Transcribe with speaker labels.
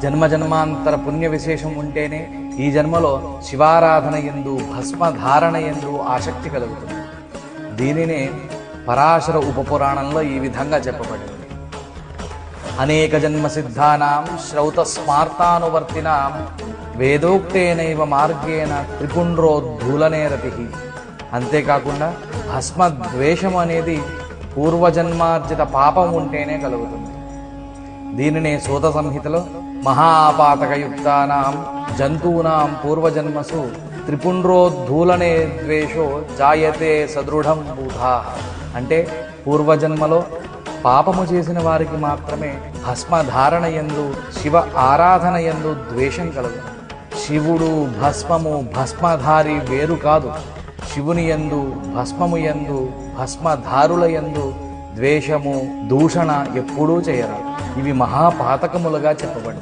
Speaker 1: జన్మజన్మాంతర పుణ్య విశేషం ఉంటేనే ఈ జన్మలో శివారాధన యందు భస్మధారణ యందు ఆసక్తి కలుగుతుంది. దీనినే పరాశర ఉపపురాణంలో ఈ విధంగా చెప్పబడింది. అనేక జన్మ సిద్ధానాం శ్రౌత స్మార్తానువర్తినాం వేదోక్తేనైవ మార్గేణ త్రిపుండ్రోద్ధూలనే రతి. అంతేకాకుండా భస్మద్వేషం అనేది పూర్వజన్మార్జిత పాపం ఉంటేనే కలుగుతుంది. దీనినే సూత సంహితలో మహాపాతకయుక్తానాం జంతూనాం పూర్వజన్మసు త్రిపుండ్రోద్ధూలనే ద్వేషో జాయతే సదృఢం బూధా. అంటే పూర్వజన్మలో పాపము చేసిన వారికి మాత్రమే భస్మధారణ యందు శివ ఆరాధన యందు ద్వేషం కలుగుతుంది. శివుడు భస్మము భస్మధారి వేరు కాదు. శివుని యందు భస్మము యందు భస్మధారుల యందు ద్వేషము దూషణ ఎప్పుడూ చేయరాదు. ఇవి మహాపాతకములుగా చెప్పబడ్డాయి.